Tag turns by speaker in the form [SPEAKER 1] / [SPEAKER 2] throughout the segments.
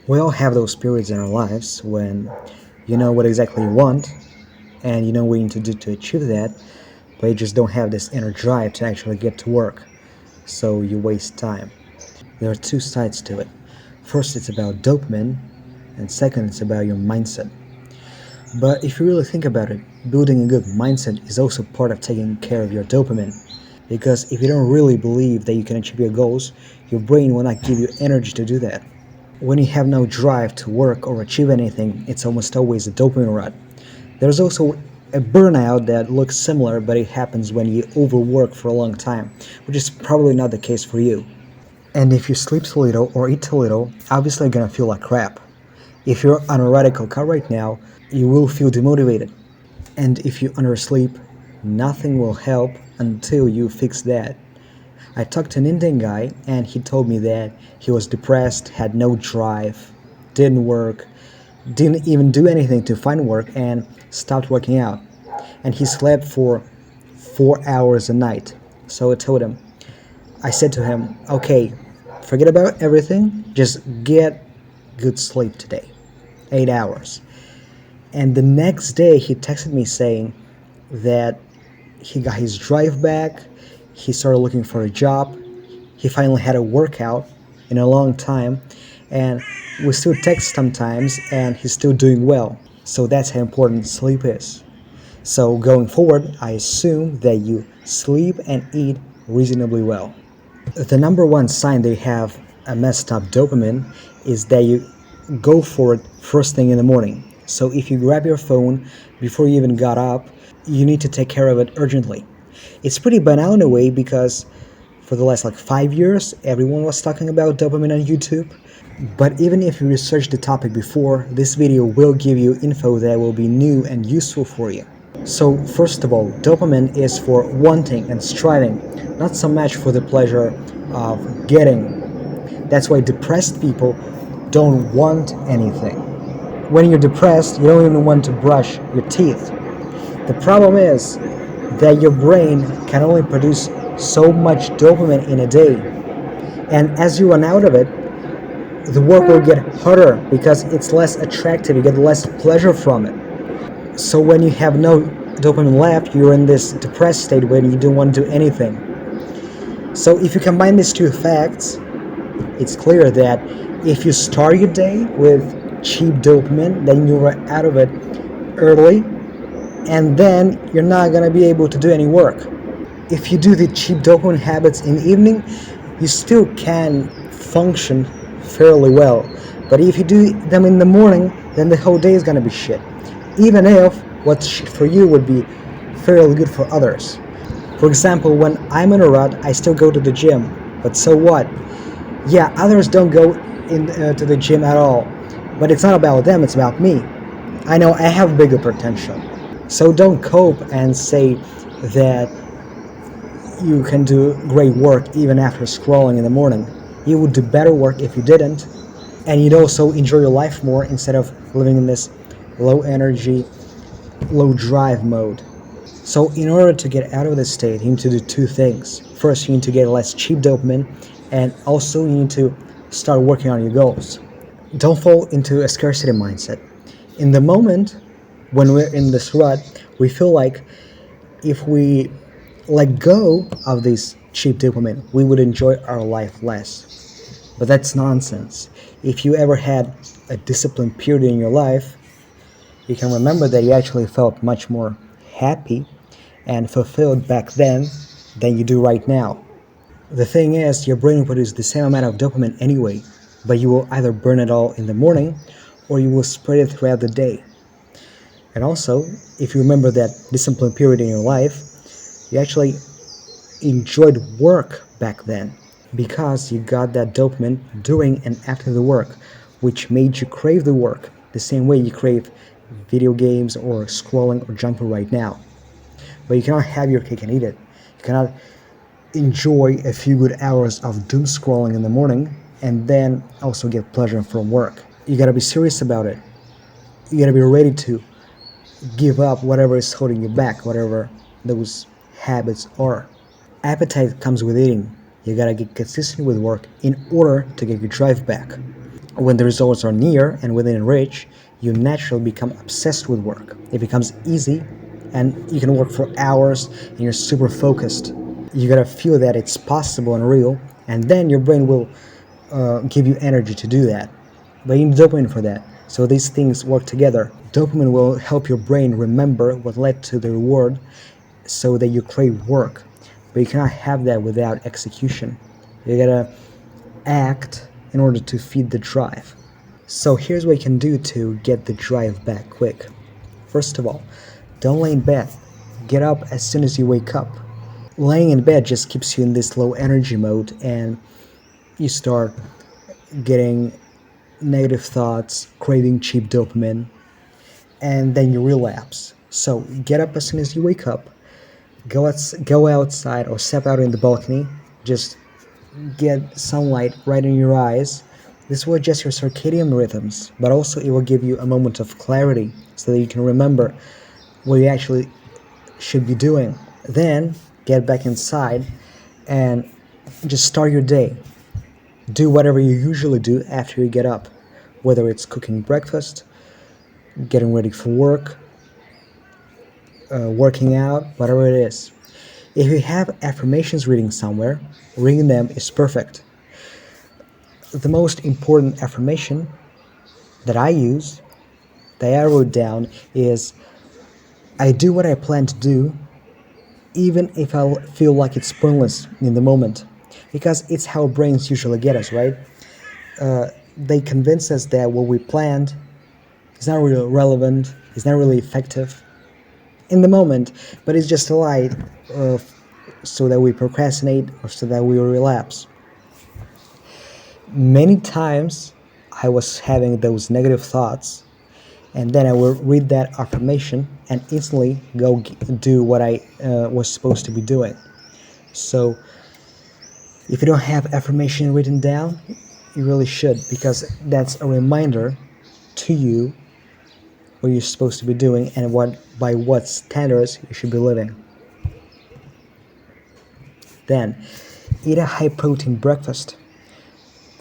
[SPEAKER 1] We all have those periods in our lives when you know what exactly you want and you know what you need to do to achieve that, but you just don't have this inner drive to actually get to work. So you waste time. There are two sides to it. First, it's about dopamine, and second, it's about your mindset. But if you really think about it, building a good mindset is also part of taking care of your dopamine. Because if you don't really believe that you can achieve your goals, your brain will not give you energy to do that. When you have no drive to work or achieve anything, it's almost always a dopamine rut. There's also a burnout that looks similar, but it happens when you overwork for a long time, which is probably not the case for you. And if you sleep too little or eat too little, obviously you're gonna feel like crap. If you're on a radical cut right now, you will feel demotivated. And if you undersleep, nothing will help until you fix that. I talked to an Indian guy and he told me that he was depressed, had no drive, didn't work, didn't even do anything to find work, and stopped working out. And he slept for 4 hours a night. So I said to him, okay, forget about everything, just get good sleep today. 8 hours. And the next day he texted me saying that he got his drive back, he started looking for a job, he finally had a workout in a long time, and we still text sometimes, and he's still doing well. So that's how important sleep is. So going forward, I assume that you sleep and eat reasonably well. The number one sign they have a messed up dopamine is that you go for it first thing in the morning. So if you grab your phone before you even got up, you need to take care of it urgently. It's pretty banal in a way because for the last 5 years, everyone was talking about dopamine on YouTube. But even if you researched the topic before, this video will give you info that will be new and useful for you. So, first of all, dopamine is for wanting and striving, not so much for the pleasure of getting. That's why depressed people don't want anything. When you're depressed, you don't even want to brush your teeth. The problem is that your brain can only produce so much dopamine in a day. And as you run out of it, the work will get harder because it's less attractive, you get less pleasure from it. So when you have no dopamine left, you're in this depressed state when you don't want to do anything. So if you combine these two facts, it's clear that if you start your day with cheap dopamine, then you're out of it early, and then you're not going to be able to do any work. If you do the cheap dopamine habits in the evening, you still can function fairly well. But if you do them in the morning, then the whole day is going to be shit. Even if what's shit for you would be fairly good for others. For example, when I'm in a rut, I still go to the gym. But so what? Yeah, others don't go to the gym at all. But it's not about them, it's about me. I know I have bigger potential. So don't cope and say that you can do great work even after scrolling in the morning. You would do better work if you didn't, and you'd also enjoy your life more instead of living in this low energy, low drive mode. So in order to get out of this state, you need to do two things. First, you need to get less cheap dopamine, and also you need to start working on your goals. Don't fall into a scarcity mindset. In the moment when we're in this rut, we feel like if we let go of this cheap dopamine, we would enjoy our life less. But that's nonsense. If you ever had a disciplined period in your life, you can remember that you actually felt much more happy and fulfilled back then than you do right now. The thing is, your brain will produce the same amount of dopamine anyway, but you will either burn it all in the morning or you will spread it throughout the day. And also, if you remember that disciplined period in your life, you actually enjoyed work back then because you got that dopamine during and after the work, which made you crave the work the same way you crave video games or scrolling or jumping right now. But you cannot have your cake and eat it. You cannot enjoy a few good hours of doom scrolling in the morning and then also get pleasure from work. You gotta be serious about it. You gotta be ready to give up whatever is holding you back, whatever those habits are. Appetite comes with eating. You gotta get consistent with work in order to get your drive back. When the results are near and within reach, you naturally become obsessed with work. It becomes easy and you can work for hours and you're super focused. You gotta feel that it's possible and real, and then your brain will give you energy to do that. But you need dopamine for that. So these things work together. Dopamine will help your brain remember what led to the reward so that you crave work. But you cannot have that without execution. You gotta act in order to feed the drive. So here's what you can do to get the drive back quick. First of all, don't lay in bed. Get up as soon as you wake up. Laying in bed just keeps you in this low energy mode and you start getting negative thoughts, craving cheap dopamine, and then you relapse. So get up as soon as you wake up, go outside or step out in the balcony, just get sunlight right in your eyes. This will adjust your circadian rhythms, but also it will give you a moment of clarity so that you can remember what you actually should be doing. Then get back inside and just start your day. Do whatever you usually do after you get up, whether it's cooking breakfast, getting ready for work, working out, whatever it is. If you have affirmations reading somewhere, reading them is perfect. The most important affirmation that I use, that I wrote down, is I do what I plan to do, even if I feel like it's pointless in the moment. Because it's how brains usually get us, right? They convince us that what we planned is not really relevant, is not really effective in the moment, but it's just a lie so that we procrastinate or so that we relapse. Many times I was having those negative thoughts, and then I will read that affirmation and instantly go do what I was supposed to be doing. So if you don't have affirmation written down, you really should, because that's a reminder to you what you're supposed to be doing and by what standards you should be living. Then, eat a high protein breakfast.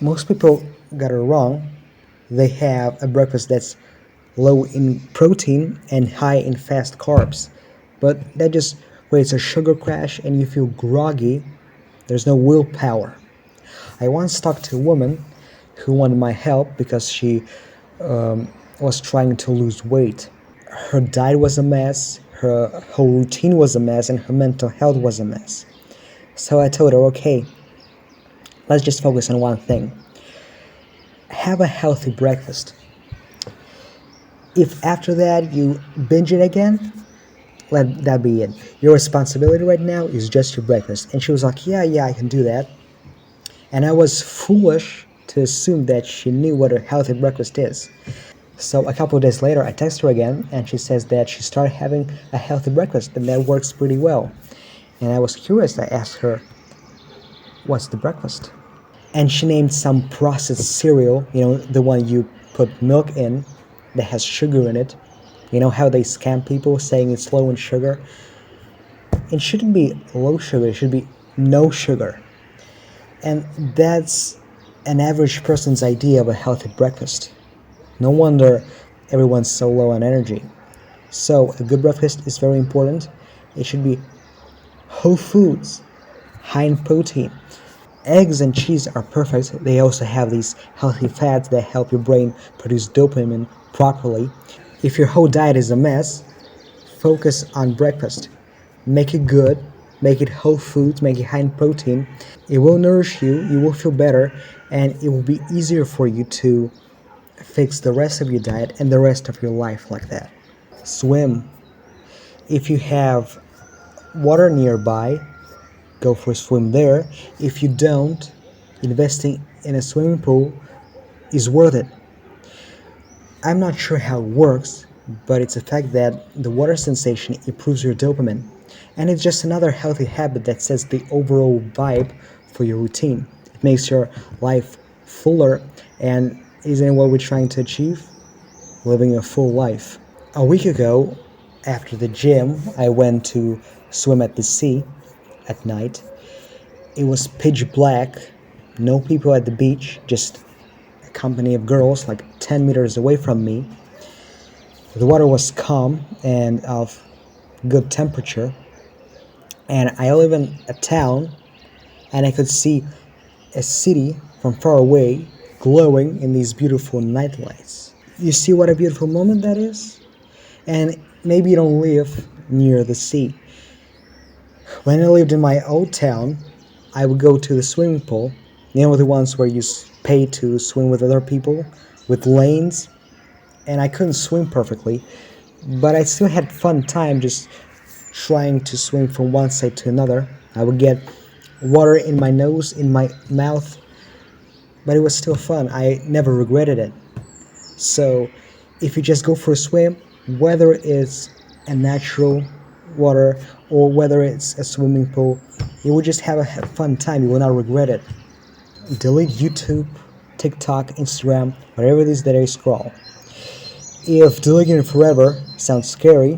[SPEAKER 1] Most people got it wrong. They have a breakfast that's low in protein and high in fast carbs. But that just creates a sugar crash and you feel groggy. There's no willpower. I once talked to a woman who wanted my help because she was trying to lose weight. Her diet was a mess, her whole routine was a mess, and her mental health was a mess. So I told her, okay, let's just focus on one thing. Have a healthy breakfast. If after that you binge it again, let that be it. Your responsibility right now is just your breakfast. And she was like, yeah, I can do that. And I was foolish to assume that she knew what a healthy breakfast is. So a couple of days later, I text her again, and she says that she started having a healthy breakfast, and that works pretty well. And I was curious. I asked her, what's the breakfast? And she named some processed cereal, the one you put milk in that has sugar in it. You know how they scam people saying it's low in sugar? It shouldn't be low sugar, it should be no sugar. And that's an average person's idea of a healthy breakfast. No wonder everyone's so low on energy. So a good breakfast is very important. It should be whole foods, high in protein. Eggs and cheese are perfect. They also have these healthy fats that help your brain produce dopamine properly. If your whole diet is a mess, focus on breakfast. Make it good, make it whole foods, make it high in protein. It will nourish you, you will feel better, and it will be easier for you to fix the rest of your diet and the rest of your life like that. Swim. If you have water nearby, go for a swim there. If you don't, investing in a swimming pool is worth it. I'm not sure how it works, but it's a fact that the water sensation improves your dopamine. And it's just another healthy habit that sets the overall vibe for your routine. It makes your life fuller, and isn't it what we're trying to achieve? Living a full life. A week ago, after the gym, I went to swim at the sea at night. It was pitch black, no people at the beach, just company of girls like 10 meters away from me. The water was calm and of good temperature, and I live in a town, and I could see a city from far away glowing in these beautiful night lights. You see what a beautiful moment that is? And maybe you don't live near the sea. When I lived in my old town, I would go to the swimming pool, the ones where you pay to swim with other people, with lanes, and I couldn't swim perfectly, but I still had fun time just trying to swim from one side to another. I would get water in my nose, in my mouth, but it was still fun. I never regretted it. So if you just go for a swim, whether it's a natural water or whether it's a swimming pool, you will just have a fun time. You will not regret it. Delete YouTube, TikTok, Instagram, whatever it is that I scroll. If deleting it forever sounds scary,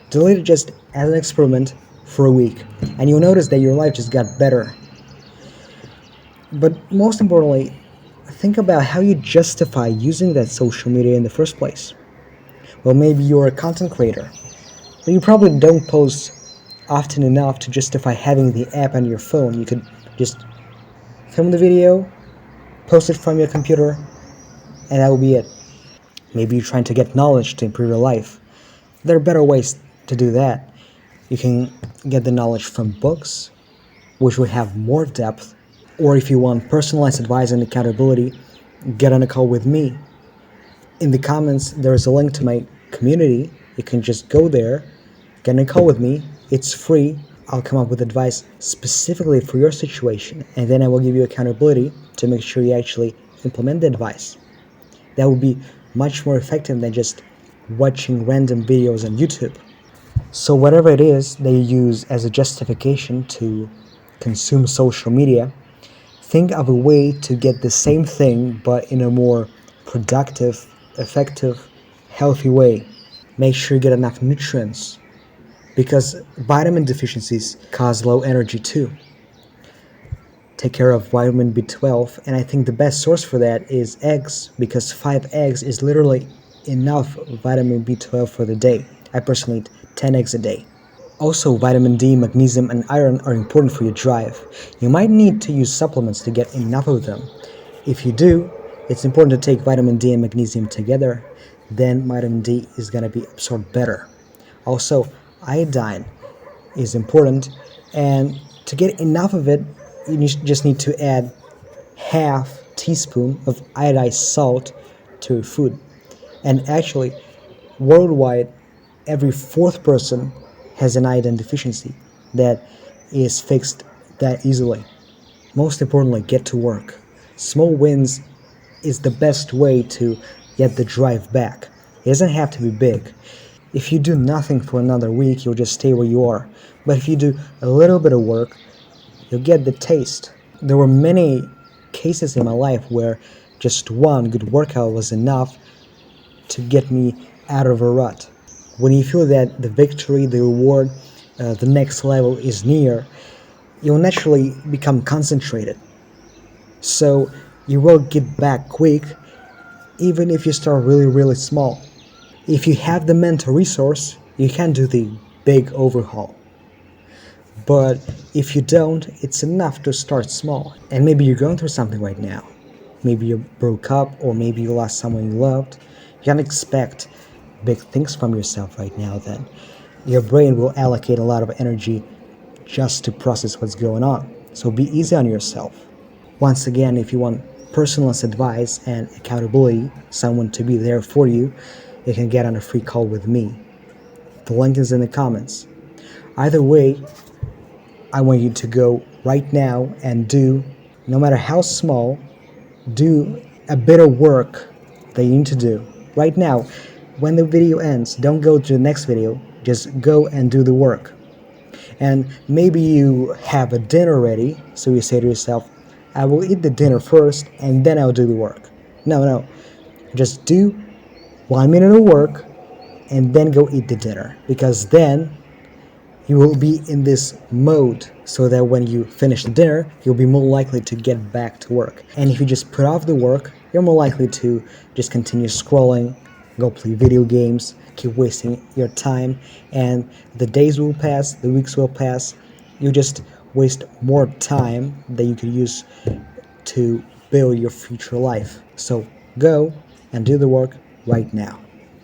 [SPEAKER 1] delete it just as an experiment for a week, and you'll notice that your life just got better. But most importantly, think about how you justify using that social media in the first place. Well, maybe you're a content creator, but you probably don't post often enough to justify having the app on your phone. You could just film the video, post it from your computer, and that will be it. Maybe you're trying to get knowledge to improve your life. There are better ways to do that. You can get the knowledge from books, which will have more depth, or if you want personalized advice and accountability, get on a call with me. In the comments, there is a link to my community. You can just go there, get on a call with me. It's free. I'll come up with advice specifically for your situation, and then I will give you accountability to make sure you actually implement the advice. That would be much more effective than just watching random videos on YouTube. So whatever it is that you use as a justification to consume social media, think of a way to get the same thing but in a more productive, effective, healthy way. Make sure you get enough nutrients, because vitamin deficiencies cause low energy too. Take care of vitamin B12, and I think the best source for that is eggs, because 5 eggs is literally enough vitamin B12 for the day. I personally eat 10 eggs a day. Also, vitamin D, magnesium, and iron are important for your drive. You might need to use supplements to get enough of them. If you do, it's important to take vitamin D and magnesium together. Then vitamin D is going to be absorbed better. Also, iodine is important, and to get enough of it, you just need to add half teaspoon of iodized salt to your food. And actually, worldwide, every fourth person has an iodine deficiency that is fixed that easily. Most importantly, get to work. Small wins is the best way to get the drive back. It doesn't have to be big. If you do nothing for another week, you'll just stay where you are. But if you do a little bit of work, you'll get the taste. There were many cases in my life where just one good workout was enough to get me out of a rut. When you feel that the victory, the reward, the next level is near, you'll naturally become concentrated. So you will get back quick, even if you start really, really small. If you have the mental resource, you can do the big overhaul. But if you don't, it's enough to start small. And maybe you're going through something right now. Maybe you broke up, or maybe you lost someone you loved. You can't expect big things from yourself right now then. Your brain will allocate a lot of energy just to process what's going on. So be easy on yourself. Once again, if you want personalized advice and accountability, someone to be there for you, you can get on a free call with me. The link is in the comments. Either way, I want you to go right now and do, no matter how small, do a bit of work that you need to do. Right now, when the video ends, don't go to the next video, just go and do the work. And maybe you have a dinner ready, so you say to yourself, I will eat the dinner first and then I'll do the work. No. Just do 1 minute of work and then go eat the dinner, because then you will be in this mode so that when you finish the dinner, you'll be more likely to get back to work. And if you just put off the work, you're more likely to just continue scrolling, go play video games, keep wasting your time, and the days will pass, the weeks will pass. You just waste more time that you could use to build your future life. So go and do the work right now.